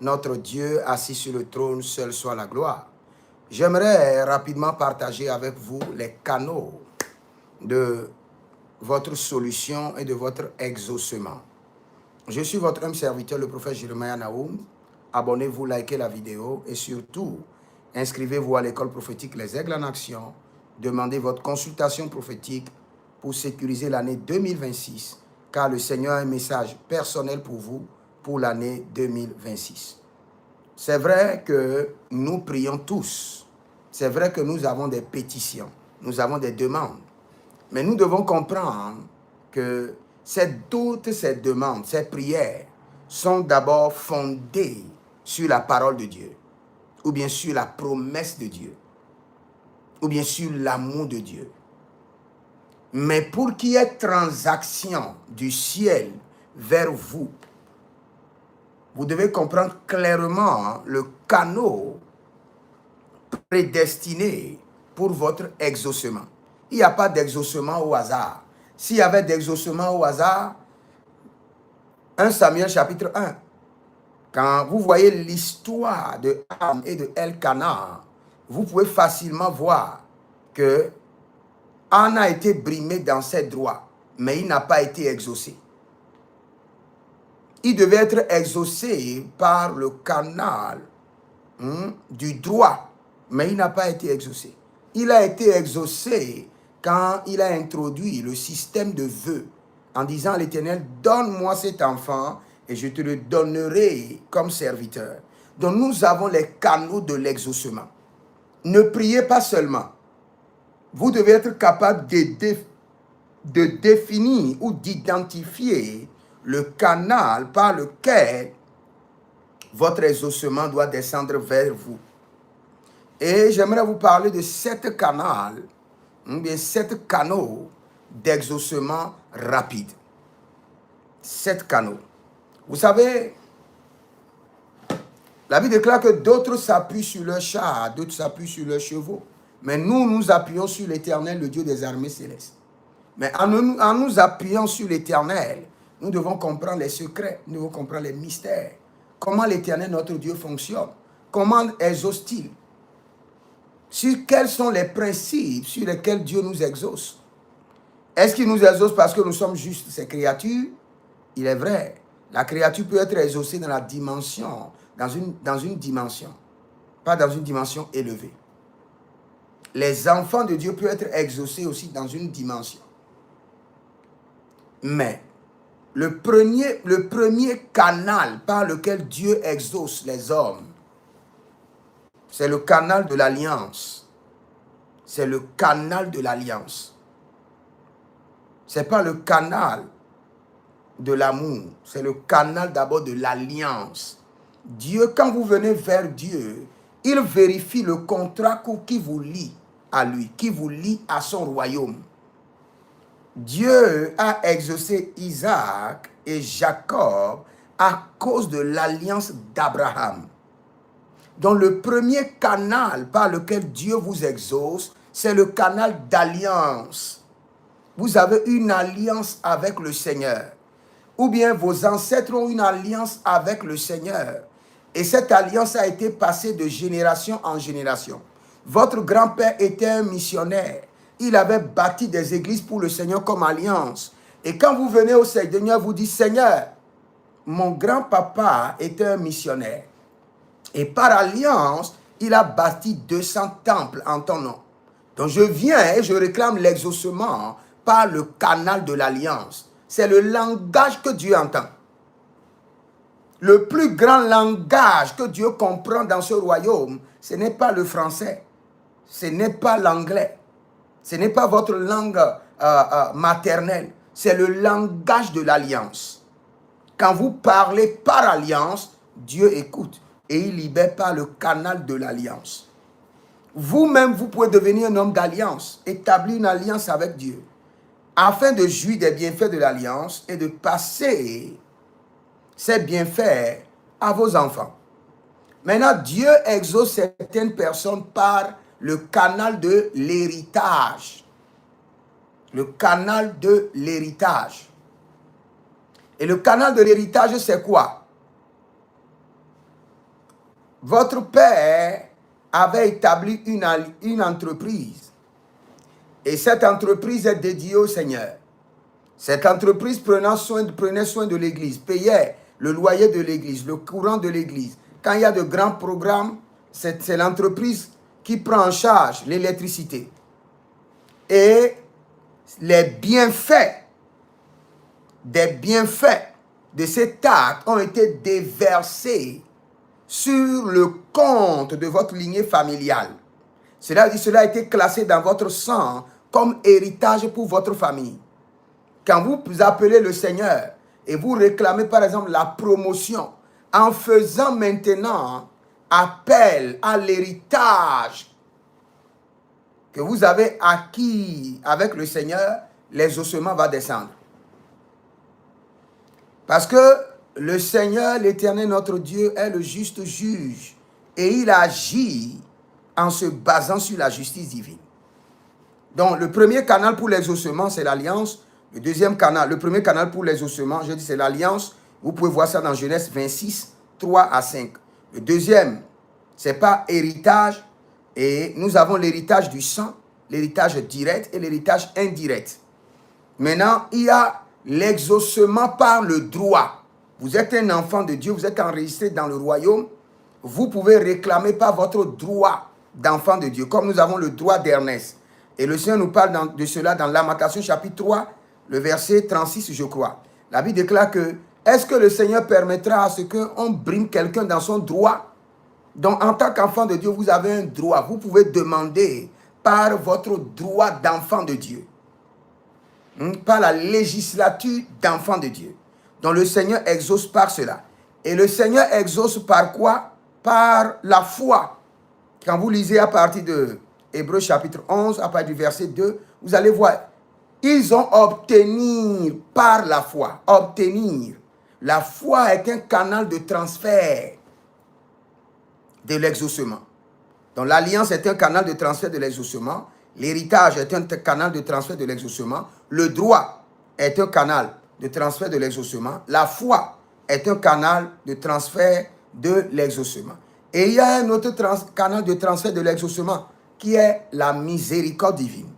notre Dieu assis sur le trône, seul soit la gloire. J'aimerais rapidement partager avec vous les canaux de votre solution et de votre exaucement. Je suis votre homme serviteur, le prophète Jeremiah Naoum. Abonnez-vous, likez la vidéo et surtout, inscrivez-vous à l'école prophétique Les Aigles en Action. Demandez votre consultation prophétique pour sécuriser l'année 2026, car le Seigneur a un message personnel pour vous pour l'année 2026. C'est vrai que nous prions tous. C'est vrai que nous avons des pétitions, nous avons des demandes. Mais nous devons comprendre que toutes ces demandes, ces prières sont d'abord fondées sur la parole de Dieu, ou bien sur la promesse de Dieu, ou bien sur l'amour de Dieu. Mais pour qu'il y ait transaction du ciel vers vous, vous devez comprendre clairement le canal prédestiné pour votre exaucement. Il n'y a pas d'exaucement au hasard. S'il y avait d'exaucement au hasard, 1 Samuel chapitre 1, quand vous voyez l'histoire de Anne et de Elkana, vous pouvez facilement voir que Anne a été brimée dans ses droits, mais il n'a pas été exaucé. Il devait être exaucé par le canal du droit, mais il n'a pas été exaucé. Il a été exaucé quand il a introduit le système de vœux en disant à l'Éternel, donne-moi cet enfant et je te le donnerai comme serviteur. Donc nous avons les canaux de l'exaucement. Ne priez pas seulement. Vous devez être capable de définir ou d'identifier le canal par lequel votre exaucement doit descendre vers vous. Et j'aimerais vous parler de 7 canaux, bien 7 canaux d'exaucement rapide. 7 canaux. Vous savez, la Bible déclare que d'autres s'appuient sur leurs chars, d'autres s'appuient sur leurs chevaux. Mais nous, nous appuyons sur l'Éternel, le Dieu des armées célestes. Mais en nous appuyant sur l'Éternel, nous devons comprendre les secrets, nous devons comprendre les mystères. Comment l'Éternel, notre Dieu, fonctionne. Comment exauce-t-il? Quels sont les principes sur lesquels Dieu nous exauce? Est-ce qu'il nous exauce parce que nous sommes juste ses créatures? Il est vrai. La créature peut être exaucée dans la dimension, dans une dimension, pas dans une dimension élevée. Les enfants de Dieu peuvent être exaucés aussi dans une dimension. Mais le premier canal par lequel Dieu exauce les hommes, c'est le canal de l'alliance. C'est le canal de l'alliance. Ce n'est pas le canal de l'amour, c'est le canal d'abord de l'alliance. Dieu, quand vous venez vers Dieu, il vérifie le contrat qui vous lie à lui, qui vous lie à son royaume. Dieu a exaucé Isaac et Jacob à cause de l'alliance d'Abraham. Donc le premier canal par lequel Dieu vous exauce, c'est le canal d'alliance. Vous avez une alliance avec le Seigneur. Ou bien vos ancêtres ont une alliance avec le Seigneur. Et cette alliance a été passée de génération en génération. Votre grand-père était un missionnaire. Il avait bâti des églises pour le Seigneur comme alliance. Et quand vous venez au Seigneur, vous dites, Seigneur, mon grand-papa était un missionnaire. Et par alliance, il a bâti 200 temples en ton nom. Donc je viens et je réclame l'exaucement par le canal de l'alliance. C'est le langage que Dieu entend. Le plus grand langage que Dieu comprend dans ce royaume, ce n'est pas le français, ce n'est pas l'anglais, ce n'est pas votre langue maternelle, c'est le langage de l'alliance. Quand vous parlez par alliance, Dieu écoute et il libère par le canal de l'alliance. Vous-même, vous pouvez devenir un homme d'alliance, établir une alliance avec Dieu, afin de jouir des bienfaits de l'alliance et de passer ces bienfaits à vos enfants. Maintenant, Dieu exauce certaines personnes par le canal de l'héritage. Le canal de l'héritage. Et le canal de l'héritage, c'est quoi? votre père avait établi une entreprise. Et cette entreprise est dédiée au Seigneur. Cette entreprise prenait soin de l'église, payait le loyer de l'église, le courant de l'église. Quand il y a de grands programmes, c'est l'entreprise qui prend en charge l'électricité. Et les bienfaits, des bienfaits de cet acte ont été déversés sur le compte de votre lignée familiale. Cela a été classé dans votre sang comme héritage pour votre famille. Quand vous appelez le Seigneur et vous réclamez par exemple la promotion en faisant maintenant appel à l'héritage que vous avez acquis avec le Seigneur, l'exaucement va descendre. Parce que le Seigneur, l'Éternel, notre Dieu, est le juste juge et il agit en se basant sur la justice divine. Donc, le premier canal pour l'exaucement, c'est l'alliance. Le deuxième canal, le premier canal pour l'exaucement, je dis, c'est l'alliance. Vous pouvez voir ça dans Genèse 26, 3 à 5. Le deuxième, c'est pas héritage. Et nous avons l'héritage du sang, l'héritage direct et l'héritage indirect. Maintenant, il y a l'exaucement par le droit. Vous êtes un enfant de Dieu, vous êtes enregistré dans le royaume. Vous pouvez réclamer par votre droit d'enfant de Dieu, comme nous avons le droit d'Ernest. Et le Seigneur nous parle de cela dans Lamentation chapitre 3, le verset 36, je crois. La Bible déclare que, est-ce que le Seigneur permettra à ce qu'on brime quelqu'un dans son droit? Donc, en tant qu'enfant de Dieu, vous avez un droit. Vous pouvez demander par votre droit d'enfant de Dieu. Par la législature d'enfant de Dieu. Donc, le Seigneur exauce par cela. Et le Seigneur exauce par quoi? Par la foi. Quand vous lisez à partir de Hébreux chapitre 11, à partir du verset 2, vous allez voir, ils ont obtenu par la foi. Obtenir. La foi est un canal de transfert de l'exaucement. Donc l'alliance est un canal de transfert de l'exaucement. L'héritage est un canal de transfert de l'exaucement. Le droit est un canal de transfert de l'exaucement. La foi est un canal de transfert de l'exaucement. Et il y a un autre canal de transfert de l'exaucement qui est la miséricorde divine.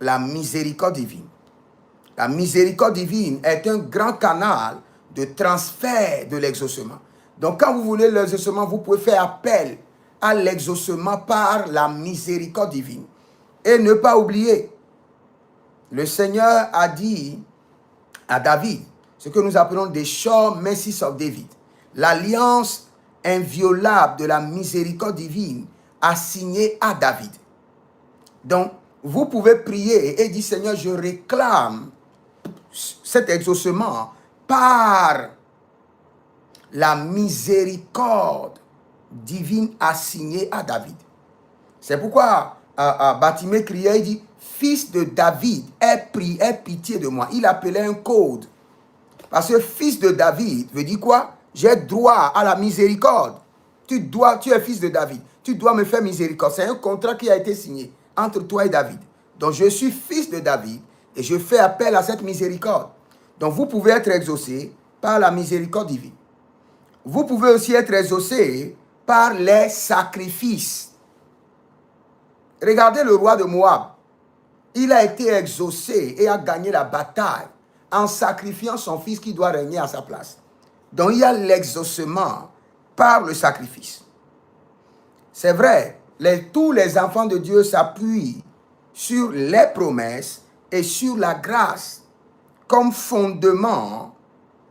La miséricorde divine. La miséricorde divine est un grand canal de transfert de l'exaucement. Donc quand vous voulez l'exaucement, vous pouvez faire appel à l'exaucement par la miséricorde divine. Et ne pas oublier, le Seigneur a dit à David, ce que nous appelons des sure mercies of David, l'alliance inviolable de la miséricorde divine assignée à David. Donc, vous pouvez prier et dire, Seigneur, je réclame cet exaucement par la miséricorde divine assignée à David. C'est pourquoi Batimée criait, il dit, fils de David, aie pitié de moi. Il appelait un code. Parce que fils de David veut dire quoi? J'ai droit à la miséricorde. Tu es fils de David. Tu dois me faire miséricorde. C'est un contrat qui a été signé entre toi et David. Donc je suis fils de David et je fais appel à cette miséricorde. Donc vous pouvez être exaucé par la miséricorde divine. Vous pouvez aussi être exaucé par les sacrifices. Regardez le roi de Moab. Il a été exaucé et a gagné la bataille en sacrifiant son fils qui doit régner à sa place. Donc il y a l'exaucement par le sacrifice. C'est vrai, tous les enfants de Dieu s'appuient sur les promesses et sur la grâce comme fondement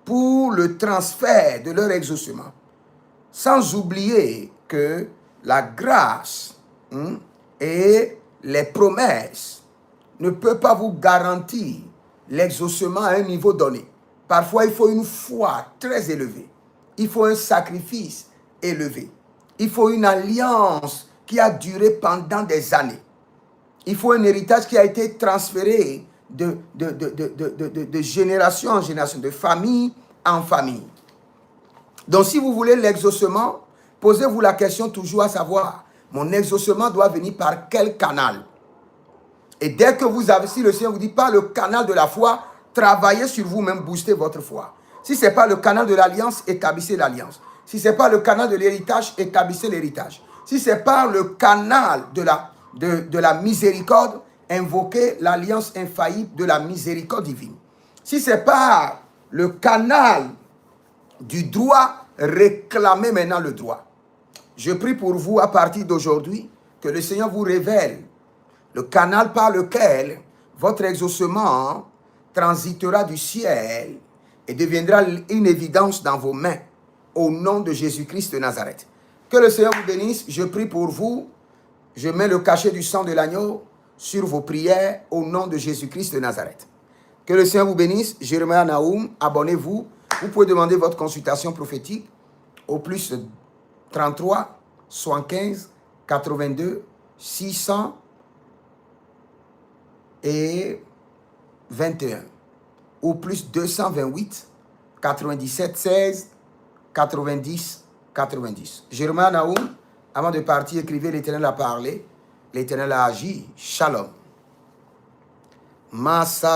pour le transfert de leur exaucement. Sans oublier que la grâce et les promesses ne peuvent pas vous garantir l'exaucement à un niveau donné. Parfois, il faut une foi très élevée. Il faut un sacrifice élevé. Il faut une alliance qui a duré pendant des années. Il faut un héritage qui a été transféré de génération en génération, de famille en famille. Donc, si vous voulez l'exaucement, posez-vous la question toujours à savoir, mon exaucement doit venir par quel canal? Et dès que vous avez, si le Seigneur vous dit par le canal de la foi, travaillez sur vous-même, boostez votre foi. Si ce n'est pas le canal de l'alliance, établissez l'alliance. Si ce n'est pas le canal de l'héritage, établissez l'héritage. Si ce n'est pas le canal de la miséricorde, invoquez l'alliance infaillible de la miséricorde divine. Si ce n'est pas le canal du droit, réclamez maintenant le droit. Je prie pour vous à partir d'aujourd'hui que le Seigneur vous révèle le canal par lequel votre exaucement transitera du ciel et deviendra une évidence dans vos mains au nom de Jésus-Christ de Nazareth. Que le Seigneur vous bénisse. Je prie pour vous. Je mets le cachet du sang de l'agneau sur vos prières au nom de Jésus-Christ de Nazareth. Que le Seigneur vous bénisse. Jérémie Naoum, abonnez-vous. Vous pouvez demander votre consultation prophétique au plus 33 75 82 600 et 21 ou plus 228 97 16 90 90. Jérémie Naoum, avant de partir, écrivez: l'Éternel a parlé, l'Éternel a agi. Shalom. Massa.